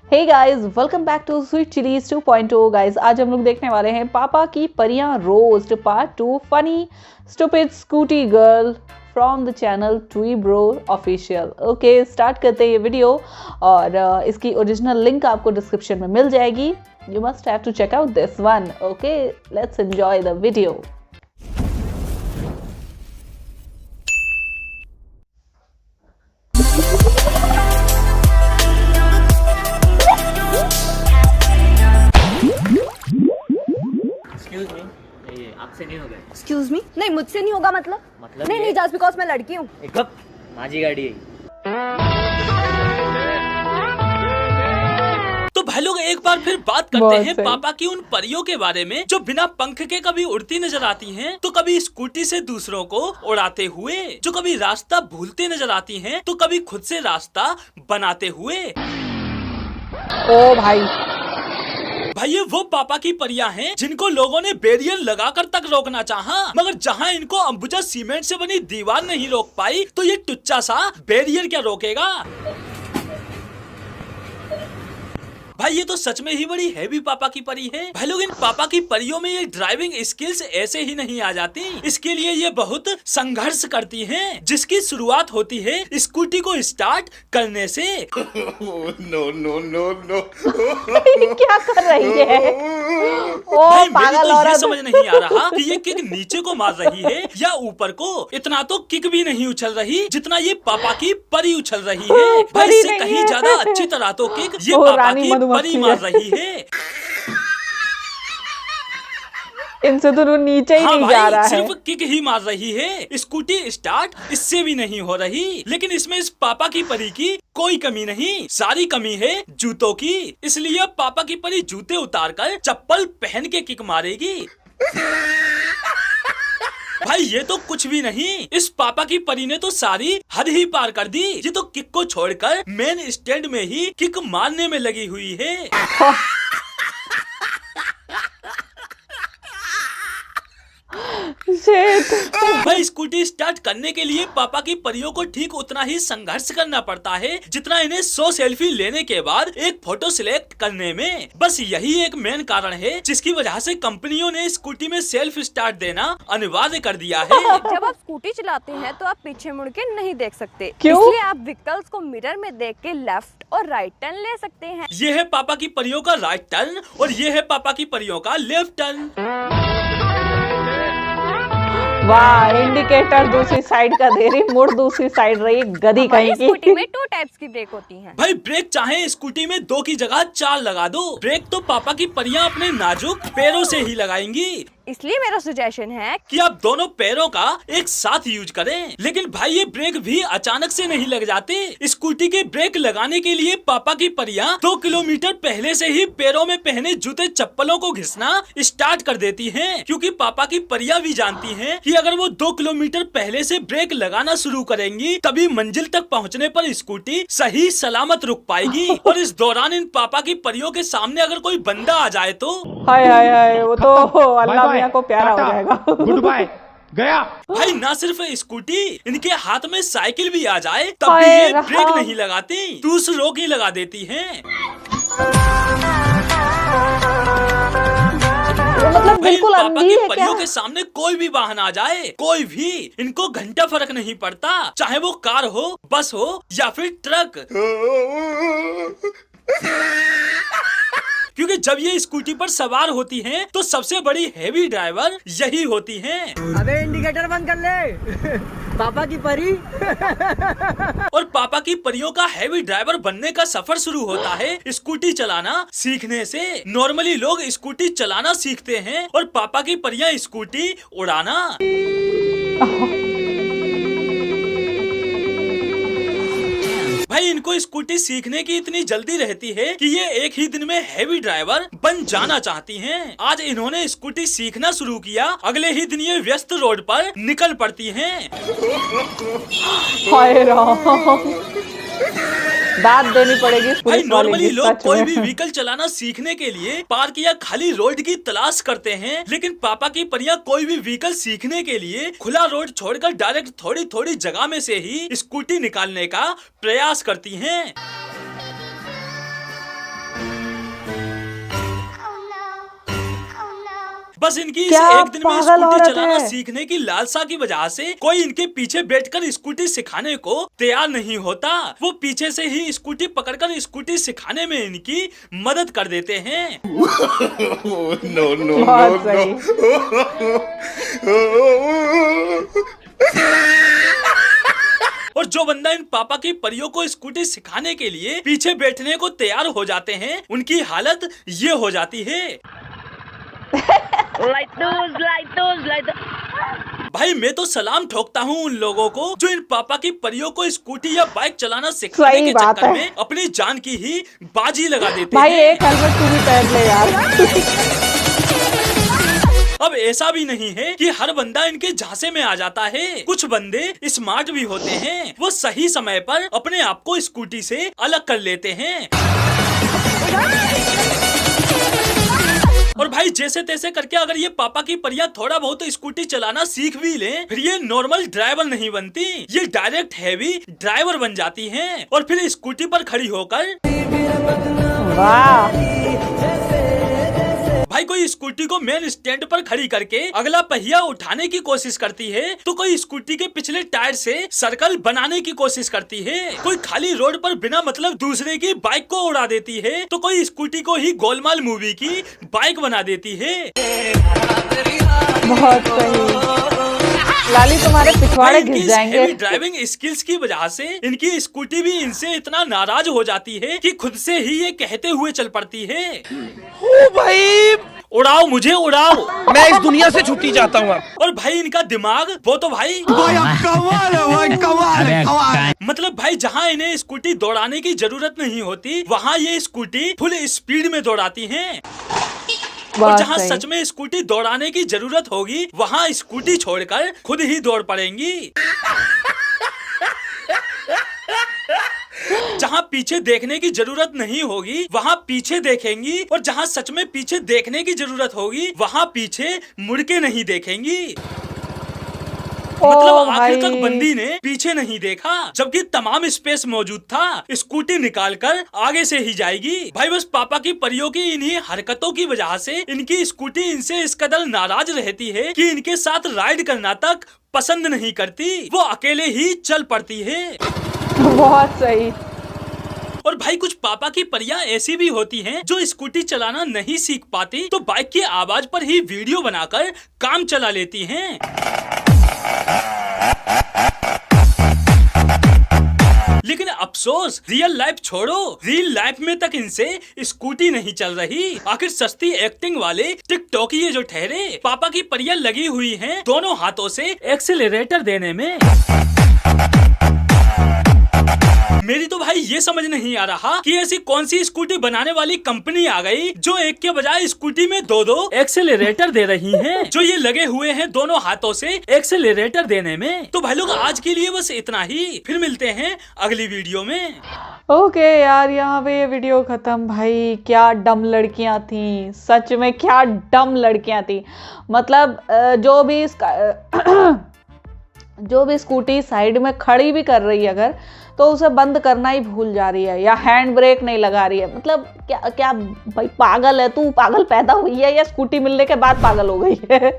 Hey guys, welcome back to sweet chillies 2.0 guys. आज हम लोग देखने वाले हैं पापा की परियां roast part 2 funny stupid scooty girl from the channel twee bro official. Okay, start करते हैं ये वीडियो और इसकी ओरिजिनल लिंक आपको डिस्क्रिप्शन में मिल जाएगी। You must have to check out this one. Okay, let's enjoy the video. Excuse me, ये आपसे नहीं होगा। एक्सक्यूज मी, नहीं मुझसे नहीं होगा मतलब नहीं जस्ट बिकॉज मैं लड़की हूँ। एक कप माझी गाड़ी है। तो भाई लोग एक बार फिर बात करते हैं पापा की उन परियों के बारे में जो बिना पंख के कभी उड़ती नजर आती हैं, तो कभी स्कूटी से दूसरों को उड़ाते हुए, जो कभी रास्ता भूलते नजर आती हैं, तो कभी खुद से रास्ता बनाते हुए। ओ भाई ये वो पापा की परियां हैं जिनको लोगों ने बैरियर लगाकर तक रोकना चाहा, मगर जहां इनको अंबुजा सीमेंट से बनी दीवार नहीं रोक पाई, तो ये टुच्चा सा बैरियर क्या रोकेगा। भाई ये तो सच में ही बड़ी हैवी पापा की परी है। भाई लोग इन पापा की परियों में ये ड्राइविंग स्किल्स ऐसे ही नहीं आ जाती, इसके लिए ये बहुत संघर्ष करती हैं, जिसकी शुरुआत होती है स्कूटी को स्टार्ट करने से। नो नो नो नो क्या कर रही है? ओ भाई मुझे पागल तो ये औरत। समझ नहीं आ रहा कि ये किक नीचे को मार रही है या ऊपर को। इतना तो किक भी नहीं उछल रही जितना ये पापा की परी उछल रही है। भाई परी इससे नहीं कहीं है। ज्यादा अच्छी तरह तो किक ये वो पापा रानी की मधुमक्खी परी मार रही है। इनसे तो वो नीचे ही हाँ नहीं जा रहा है। सिर्फ किक ही मार रही है, स्कूटी स्टार्ट इससे भी नहीं हो रही। लेकिन इसमें इस पापा की परी की कोई कमी नहीं, सारी कमी है जूतों की। इसलिए पापा की परी जूते उतारकर चप्पल पहन के किक मारेगी। भाई ये तो कुछ भी नहीं, इस पापा की परी ने तो सारी हद ही पार कर दी। ये तो किक को छोड़कर मेन स्टैंड में ही किक मारने में लगी हुई है। भाई स्कूटी स्टार्ट करने के लिए पापा की परियों को ठीक उतना ही संघर्ष करना पड़ता है जितना इन्हें 100 सेल्फी लेने के बाद एक फोटो सिलेक्ट करने में। बस यही एक मेन कारण है जिसकी वजह से कंपनियों ने स्कूटी में सेल्फ स्टार्ट देना अनिवार्य कर दिया है। जब आप स्कूटी चलाते हैं तो आप पीछे मुड़ के नहीं देख सकते, क्यों? इसलिए आप व्हीकल्स को मिरर में देख के लेफ्ट और राइट टर्न ले सकते हैं। ये है पापा की परियों का राइट टर्न और ये है पापा की परियों का लेफ्ट टर्न। वाह, इंडिकेटर दूसरी साइड का दे रही, मुड़ दूसरी साइड रही, गधी कहीं हमारी स्कूटी की। में 2 टाइप्स की ब्रेक होती हैं। भाई ब्रेक चाहे स्कूटी में 2 की जगह 4 लगा दो। ब्रेक तो पापा की परियां अपने नाजुक पैरों से ही लगाएंगी, इसलिए मेरा सजेशन है कि आप दोनों पैरों का एक साथ यूज करें। लेकिन भाई ये ब्रेक भी अचानक से नहीं लग जाते। स्कूटी के ब्रेक लगाने के लिए पापा की परियां 2 किलोमीटर पहले से ही पैरों में पहने जूते चप्पलों को घिसना स्टार्ट कर देती हैं, क्योंकि पापा की परियां भी जानती हैं कि अगर वो 2 किलोमीटर पहले से ब्रेक लगाना शुरू करेंगी तभी मंजिल तक पहुंचने पर स्कूटी सही सलामत रुक पाएगी। और इस दौरान इन पापा की परियों के सामने अगर कोई बंदा आ जाए तो हाय हाय हाय, वो तो अल्लाह मियां को प्यारा हो जाएगा। गुड बाय गया। भाई ना सिर्फ स्कूटी, इनके हाथ में साइकिल भी आ जाए तब भी हाय ये राम। ब्रेक नहीं लगाती, दूसरों की लगा देती हैं। वो मतलब भाई इन बिल्कुल पापा अंधी की है क्या? परियों के सामने कोई भी वाहन आ जाए, कोई भी, इनको घंटा फर्क नहीं पड़ता, चाहे वो कार हो, बस हो या फिर ट्रक। क्योंकि जब ये स्कूटी पर सवार होती हैं, तो सबसे बड़ी हैवी ड्राइवर यही होती हैं। अबे इंडिकेटर बंद कर ले। पापा की परी। और पापा की परियों का हैवी ड्राइवर बनने का सफर शुरू होता है स्कूटी चलाना सीखने से। नॉर्मली लोग स्कूटी चलाना सीखते हैं और पापा की परियां स्कूटी उड़ाना। भाई इनको स्कूटी सीखने की इतनी जल्दी रहती है कि ये एक ही दिन में हैवी ड्राइवर बन जाना चाहती हैं। आज इन्होंने स्कूटी सीखना शुरू किया, अगले ही दिन ये व्यस्त रोड पर निकल पड़ती हैं। हाय राम, दाद देनी पड़ेगी भाई पुलिस वाले नॉर्मली की, लोग सच कोई में। भी व्हीकल चलाना सीखने के लिए पार्क या खाली रोड की तलाश करते हैं, लेकिन पापा की परियां कोई भी व्हीकल सीखने के लिए खुला रोड छोड़कर डायरेक्ट थोड़ी थोड़ी जगह में से ही स्कूटी निकालने का प्रयास करती हैं। बस इनकी इस क्या एक दिन में पागल स्कूटी औरत चलाना है। सीखने की लालसा की वजह से कोई इनके पीछे बैठकर स्कूटी सिखाने को तैयार नहीं होता। वो पीछे से ही स्कूटी पकड़कर स्कूटी सिखाने में इनकी मदद कर देते हैं। No, no, बहुत no, और जो बंदा इन पापा की परियों को स्कूटी सिखाने के लिए पीछे बैठने को तैयार हो जाते हैं, उनकी हालत ये हो जाती है। भाई मैं तो सलाम ठोकता हूँ उन लोगों को जो इन पापा की परियों को स्कूटी या बाइक चलाना सिखाने सही के बात चक्कर है। में अपनी जान की ही बाजी लगा देते भाई हैं। एक हेलमेट तू भी पहन ले यार। अब ऐसा भी नहीं है कि हर बंदा इनके झांसे में आ जाता है। कुछ बंदे स्मार्ट भी होते हैं, वो सही समय पर अपने आप को स्कूटी से अलग कर लेते हैं। और भाई जैसे तैसे करके अगर ये पापा की परियां थोड़ा बहुत स्कूटी चलाना सीख भी लें, फिर ये नॉर्मल ड्राइवर नहीं बनती, ये डायरेक्ट हैवी ड्राइवर बन जाती हैं। और फिर स्कूटी पर खड़ी होकर वाह, भाई कोई स्कूटी को मेन स्टैंड पर खड़ी करके अगला पहिया उठाने की कोशिश करती है, तो कोई स्कूटी के पिछले टायर से सर्कल बनाने की कोशिश करती है, कोई खाली रोड पर बिना मतलब दूसरे की बाइक को उड़ा देती है, तो कोई स्कूटी को ही गोलमाल मूवी की बाइक बना देती है। बहुत सही। लाली तुम्हारे पिछवाड़े भाई, घिस इनकी जाएंगे। हेवी ड्राइविंग स्किल्स की वजह से इनकी स्कूटी भी इनसे इतना नाराज हो जाती है कि खुद से ही ये कहते हुए चल पड़ती है, ओ भाई उड़ाओ मुझे उड़ाओ, मैं इस दुनिया से छुट्टी चाहता हूँ। और भाई इनका दिमाग वो तो भाई मतलब भाई जहाँ इन्हें स्कूटी दौड़ाने की जरूरत नहीं होती, वहाँ ये स्कूटी फुल स्पीड में दौड़ाती हैं। और बहुत जहाँ सही। सच में स्कूटी दौड़ाने की जरूरत होगी, वहाँ स्कूटी छोड़कर खुद ही दौड़ पड़ेंगी। जहाँ पीछे देखने की जरूरत नहीं होगी, वहाँ पीछे देखेंगी, और जहाँ सच में पीछे देखने की जरूरत होगी, वहाँ पीछे मुड़ के नहीं देखेंगी। मतलब आखिर तक बंदी ने पीछे नहीं देखा, जबकि तमाम स्पेस मौजूद था। स्कूटी निकालकर आगे से ही जाएगी। भाई बस पापा की परियों की इन्हीं हरकतों की वजह से इनकी स्कूटी इनसे इस कदर नाराज रहती है कि इनके साथ राइड करना तक पसंद नहीं करती, वो अकेले ही चल पड़ती है। बहुत सही। और भाई कुछ पापा की परियां ऐसी भी होती हैं जो स्कूटी चलाना नहीं सीख पाती, तो बाइक की आवाज पर ही वीडियो बनाकर काम चला लेती हैं। लेकिन अफसोस, रियल लाइफ छोड़ो, रियल लाइफ में तक इनसे स्कूटी नहीं चल रही। आखिर सस्ती एक्टिंग वाले टिकटॉक ये जो ठहरे, पापा की परियां लगी हुई हैं दोनों हाथों से एक्सेलरेटर देने में। मेरी तो भाई ये समझ नहीं आ रहा कि ऐसी कौन सी स्कूटी बनाने वाली कंपनी आ गई जो एक के बजाय स्कूटी में दो दो एक्सेलरेटर दे रही हैं, जो ये लगे हुए हैं दोनों हाथों से एक्सेलरेटर देने में। तो भाई लोग आज के लिए बस इतना ही, फिर मिलते हैं अगली वीडियो में। ओके यार, यहाँ पे ये वीडियो खत्म। भाई क्या डम लड़कियां थी, सच में क्या डम लड़कियां थी। मतलब जो भी स्कूटी साइड में खड़ी भी कर रही है अगर, तो उसे बंद करना ही भूल जा रही है, या हैंड ब्रेक नहीं लगा रही है। मतलब क्या क्या भाई, पागल है तू, पागल पैदा हुई है या स्कूटी मिलने के बाद पागल हो गई है?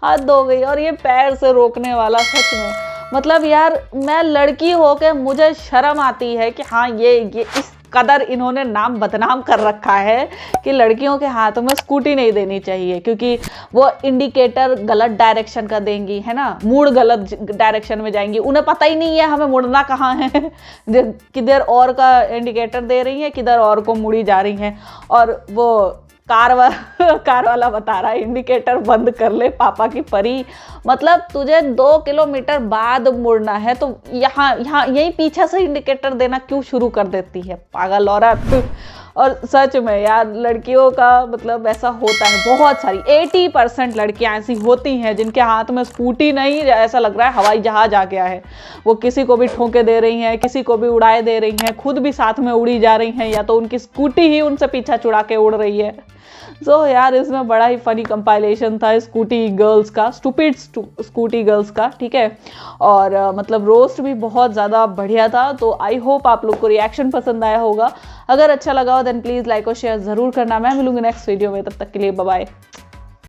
हद हो गई। और ये पैर से रोकने वाला, सच में मतलब यार, मैं लड़की होके मुझे शर्म आती है कि हाँ ये इस कदर इन्होंने नाम बदनाम कर रखा है कि लड़कियों के हाथों में स्कूटी नहीं देनी चाहिए, क्योंकि वो इंडिकेटर गलत डायरेक्शन का देंगी, है ना, मूड गलत डायरेक्शन में जाएंगी। उन्हें पता ही नहीं है हमें मुड़ना कहाँ है, किधर और का इंडिकेटर दे रही है, किधर और को मुड़ी जा रही हैं। और वो कार वाला बता रहा है इंडिकेटर बंद कर ले पापा की परी। मतलब तुझे 2 किलोमीटर बाद मुड़ना है तो यहाँ यहीं पीछे से इंडिकेटर देना क्यों शुरू कर देती है, पागल औरत। और सच में यार, लड़कियों का मतलब ऐसा होता है, बहुत सारी 80% लड़कियां ऐसी होती हैं जिनके हाथ में स्कूटी नहीं, ऐसा लग रहा है हवाई जहाज आ गया है। वो किसी को भी ठोके दे रही हैं, किसी को भी उड़ाए दे रही हैं, खुद भी साथ में उड़ी जा रही हैं, या तो उनकी स्कूटी ही उनसे पीछा छुड़ा के उड़ रही है। सो यार, इसमें बड़ा ही फनी कंपाइलेशन था स्कूटी गर्ल्स का, स्टूपिड स्कूटी गर्ल्स का, ठीक है। और मतलब रोस्ट भी बहुत ज़्यादा बढ़िया था। तो आई होप आप लोग को रिएक्शन पसंद आया होगा। अगर अच्छा लगा हो देन प्लीज़ लाइक और शेयर ज़रूर करना। मैं मिलूंगी नेक्स्ट वीडियो में, तब तक के लिए बाय बाय।